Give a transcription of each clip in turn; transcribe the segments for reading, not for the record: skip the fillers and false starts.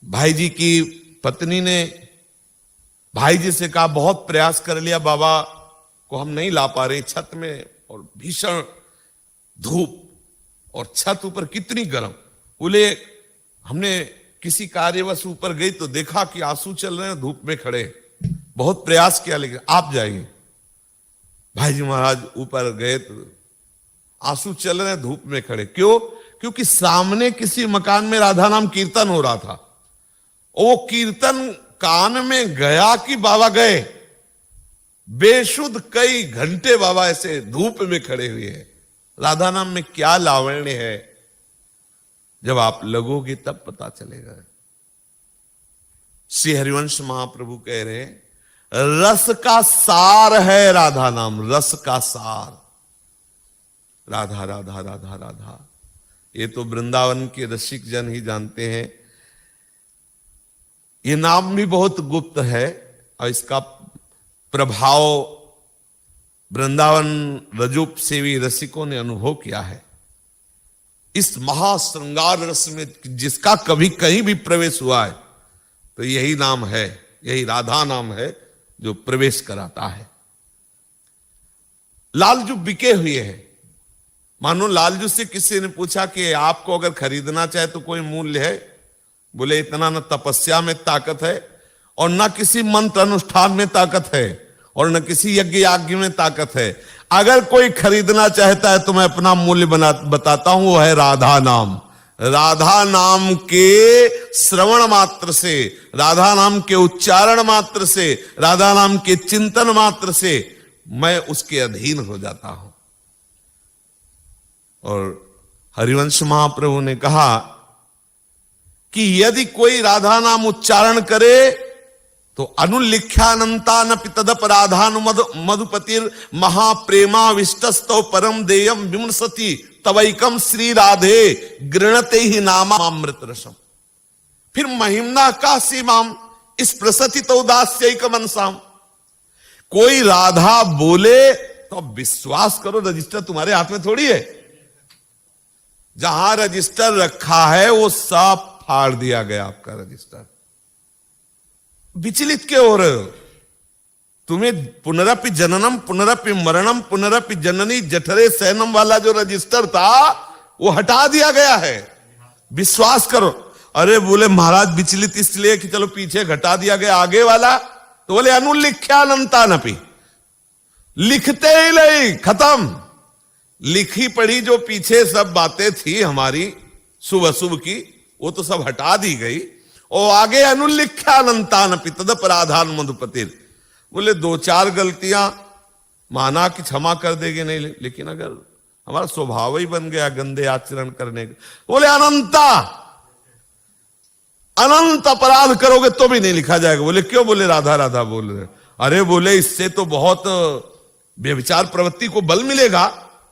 भाई जी की पत्नी ने भाई जी से कहा, बहुत प्रयास कर लिया, बाबा को हम नहीं ला पा रहे छत में, और भीषण धूप, और छत ऊपर कितनी गर्म। बोले हमने किसी कार्यवश ऊपर गई तो देखा कि आंसू चल रहे हैं, धूप में खड़े, बहुत प्रयास किया लेकिन आप जाइए। भाई जी महाराज ऊपर गए तो आंसू चल रहे हैं, धूप में खड़े। क्यों? क्योंकि सामने किसी मकान में राधा नाम कीर्तन हो रहा था। वो कीर्तन कान में गया कि बाबा गए, बेशुद्ध कई घंटे बाबा ऐसे धूप में खड़े हुए हैं। राधा नाम में क्या लावण्य है, जब आप लगोगे तब पता चलेगा। श्री हरिवंश महाप्रभु कह रहे हैं, रस का सार है राधा नाम, रस का सार। राधा राधा राधा राधा, ये तो वृंदावन के रसिक जन ही जानते हैं। ये नाम भी बहुत गुप्त है और इसका प्रभाव वृंदावन रजूप सेवी रसिकों ने अनुभव किया है। इस महाश्रृंगार रस में जिसका कभी कहीं भी प्रवेश हुआ है तो यही नाम है, यही राधा नाम है जो प्रवेश कराता है। लालजू बिके हुए हैं। मानो लालजू से किसी ने पूछा कि आपको अगर खरीदना चाहे तो कोई मूल्य है? बोले इतना न तपस्या में ताकत है और न किसी मंत्र अनुष्ठान में ताकत है और न किसी यज्ञ याज्ञ में ताकत है। अगर कोई खरीदना चाहता है तो मैं अपना मूल्य बताता हूं, वो है राधा नाम। राधा नाम के श्रवण मात्र से, राधा नाम के उच्चारण मात्र से, राधा नाम के चिंतन मात्र से मैं उसके अधीन हो जाता हूं। और हरिवंश महाप्रभु ने कहा कि यदि कोई राधा नाम उच्चारण करे तो अनुल्लिख्यानंतानपि तदपराधान मधुपतिर महाप्रेमाविष्टस्तौ परम देयम विमृशति तवैकम श्री राधे गृणते ही नामामृत रसम। फिर महिमना का सीमाम स्पृशति तो दास्यैक मनसाम। कोई राधा बोले तो विश्वास करो, रजिस्टर तुम्हारे हाथ में थोड़ी है। जहां रजिस्टर रखा है वो सब फाड़ दिया गया आपका रजिस्टर। विचलित क्यों हो रहे हो? तुम्हें पुनरपि जननम पुनरपि मरणम पुनरपि जननी जठरे सैनम वाला जो रजिस्टर था वो हटा दिया गया है। विश्वास करो। अरे बोले महाराज विचलित इसलिए कि चलो पीछे घटा दिया गया, आगे वाला तो बोले अनुल्लिख्यानंतानपि, लिखते ही नहीं, खत्म। लिखी पढ़ी जो पीछे सब बातें थी हमारी शुभ अशुभ की, वो तो सब हटा दी गई। और आगे अनुल्लिख्यानंतानपि तदपराधान मधुपतिर। बोले दो चार गलतियां माना कि क्षमा कर देंगे, नहीं, लेकिन अगर हमारा स्वभाव ही बन गया गंदे आचरण करने का, बोले अनंत अपराध करोगे तो भी नहीं लिखा जाएगा। बोले क्यों? बोले राधा राधा बोल रहे। अरे बोले इससे तो बहुत व्यभिचार प्रवृत्ति को बल मिलेगा।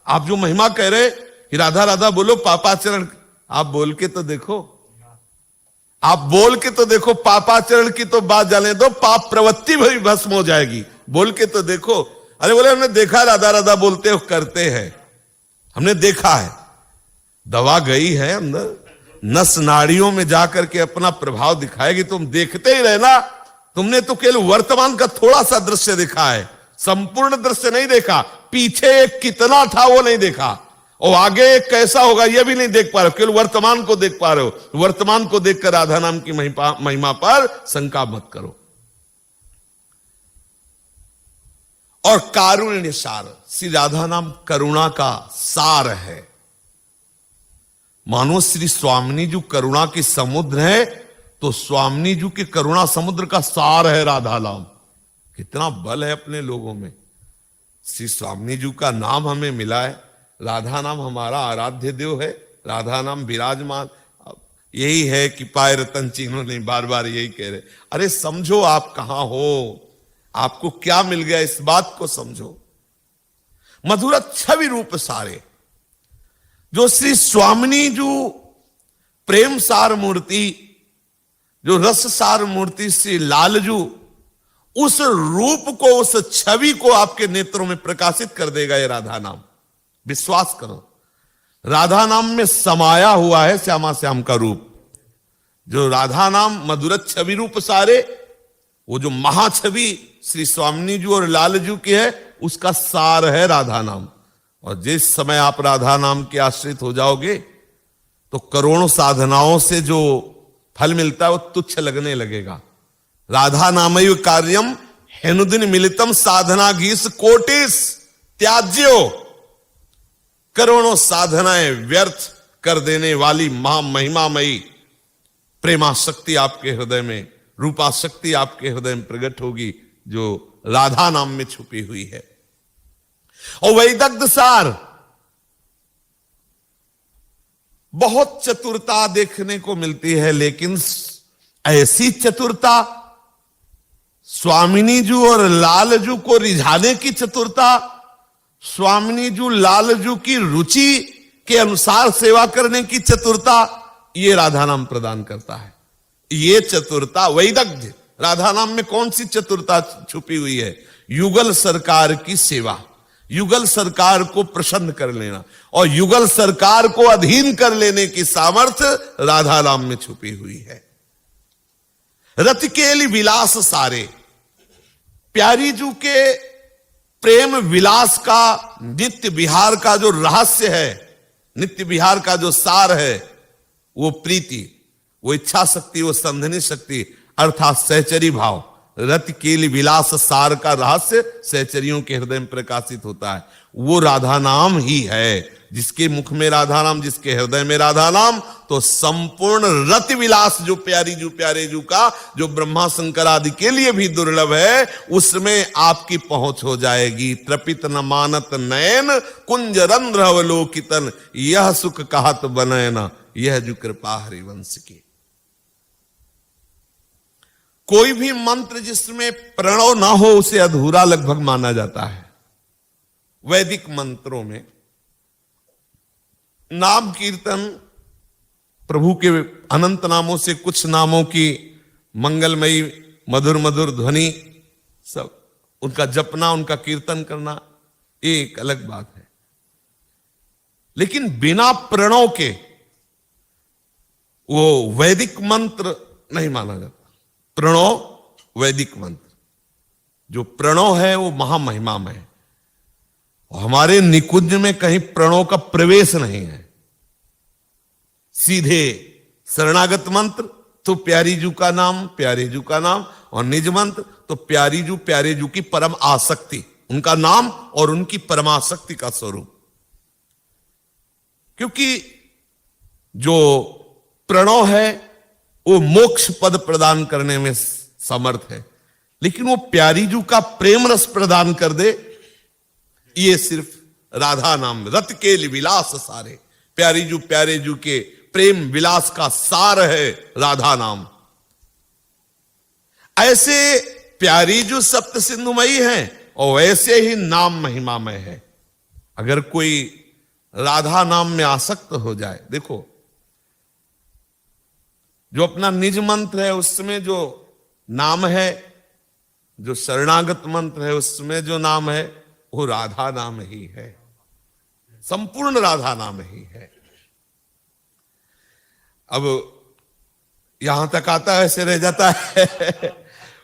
आप जो महिमा कह रहे कि राधा राधा बोलो पापाचरण, आप बोल के तो देखो, आप बोल के तो देखो। पापाचरण की तो बात जाने दो, पाप प्रवृत्ति भी भस्म हो जाएगी। बोल के तो देखो। अरे बोले हमने देखा राधा राधा बोलते हो, करते हैं, हमने देखा है। दवा गई है अंदर, नस नाड़ियों में जाकर के अपना प्रभाव दिखाएगी। तुम देखते ही रहना। तुमने तो केवल वर्तमान का थोड़ा सा दृश्य देखा है, संपूर्ण दृश्य नहीं देखा। पीछे एक कितना था वो नहीं देखा, और आगे एक कैसा होगा ये भी नहीं देख पा रहे हो, केवल वर्तमान को देख पा रहे हो। वर्तमान को देखकर राधा नाम की महिमा पर शंका मत करो। और कारुण्य सार, श्री राधा नाम करुणा का सार है। मानो श्री स्वामिनी जी करुणा की समुद्र है, तो स्वामिनी जी के करुणा समुद्र का सार है राधा नाम। कितना बल है अपने लोगों में। श्री स्वामिनी जी का नाम हमें मिला है, राधा नाम हमारा आराध्य देव है, राधा नाम विराजमान। यही है कि पाए रतन चीनो नहीं, बार बार यही कह रहे। अरे समझो आप कहां हो, आपको क्या मिल गया, इस बात को समझो। मधुर छवि रूप सारे, जो श्री स्वामिनी जी प्रेम सार मूर्ति, जो रस सार मूर्ति श्री लालजू, उस रूप को, उस छवि को आपके नेत्रों में प्रकाशित कर देगा ये राधा नाम। विश्वास करो, राधा नाम में समाया हुआ है श्यामा श्याम का रूप। जो राधा नाम मधुरत छवि रूप सारे, वो जो महाछवि श्री स्वामिनी जी और लाल जी की है, उसका सार है राधा नाम। और जिस समय आप राधा नाम के आश्रित हो जाओगे तो करोड़ों साधनाओं से जो फल मिलता है वो तुच्छ लगने लगेगा। राधा नामैव कार्यम हेनुदिन मिलितम साधना गीस कोटिस त्याज्यो। करोड़ों साधनाएं व्यर्थ कर देने वाली महामहिमामयी प्रेमा शक्ति आपके हृदय में, रूपा शक्ति आपके हृदय में प्रकट होगी, जो राधा नाम में छुपी हुई है। और वैदग्ध सार, बहुत चतुरता देखने को मिलती है, लेकिन ऐसी चतुरता, स्वामिनी जी और लालजू को रिझाने की चतुरता, स्वामिनी जी लालजू की रुचि के अनुसार सेवा करने की चतुरता, ये राधा नाम प्रदान करता है। ये चतुरता वैदग्ध्य, राधा नाम में कौन सी चतुरता छुपी हुई है? युगल सरकार की सेवा, युगल सरकार को प्रसन्न कर लेना और युगल सरकार को अधीन कर लेने की सामर्थ्य राधा नाम में छुपी हुई है। रतिकेली विलास सारे, प्यारी जू के प्रेम विलास का, नित्य विहार का जो रहस्य है, नित्य विहार का जो सार है, वो प्रीति, वो इच्छा शक्ति, वो संधनी शक्ति, अर्थात सहचरी भाव। रतिकेली विलास सार का रहस्य सहचरियों के हृदय में प्रकाशित होता है। वो राधा नाम ही है। जिसके मुख में राधा नाम, जिसके हृदय में राधा नाम, तो संपूर्ण रति विलास जो प्यारी जू प्यारे जू का, जो ब्रह्मा शंकर आदि के लिए भी दुर्लभ है, उसमें आपकी पहुंच हो जाएगी। त्रपित न मानत नयन कुंज रंध्र अवलोकितन, यह सुख कहत बनयन, यह जो कृपा हरिवंश की। कोई भी मंत्र जिसमें प्रणव ना हो उसे अधूरा लगभग माना जाता है। वैदिक मंत्रों में नाम कीर्तन, प्रभु के अनंत नामों से कुछ नामों की मंगलमयी मधुर मधुर ध्वनि, सब उनका जपना, उनका कीर्तन करना, एक अलग बात है। लेकिन बिना प्रणव के वो वैदिक मंत्र नहीं माना जाता। प्रणव वैदिक मंत्र, जो प्रणव है वो महामहिमामय है। हमारे निकुंज में कहीं प्रणव का प्रवेश नहीं है। सीधे शरणागत मंत्र तो प्यारी जू का नाम, प्यारे जू का नाम, और निज मंत्र तो प्यारी जू प्यारे जू की परम आसक्ति, उनका नाम और उनकी परमासक्ति का स्वरूप। क्योंकि जो प्रणव है वो मोक्ष पद प्रदान करने में समर्थ है, लेकिन वो प्यारी जू का प्रेम रस प्रदान कर दे, ये सिर्फ राधा नाम। रत के विलास सारे, प्यारी जू प्यारे जू के प्रेम विलास का सार है राधा नाम। ऐसे प्यारी जू सप्त सिंधुमयी है और वैसे ही नाम महिमामय है। अगर कोई राधा नाम में आसक्त हो जाए, देखो जो अपना निज मंत्र है उसमें जो नाम है, जो शरणागत मंत्र है उसमें जो नाम है, वो राधा नाम ही है, संपूर्ण राधा नाम ही है। अब यहां तक आता है, ऐसे रह जाता है।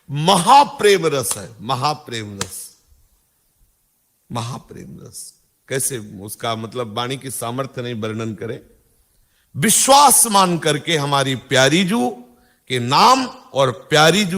महाप्रेम रस है, महाप्रेम रस, महाप्रेम रस। कैसे उसका मतलब वाणी की सामर्थ्य नहीं वर्णन करे। विश्वास मान करके हमारी प्यारी जू के नाम और प्यारी जू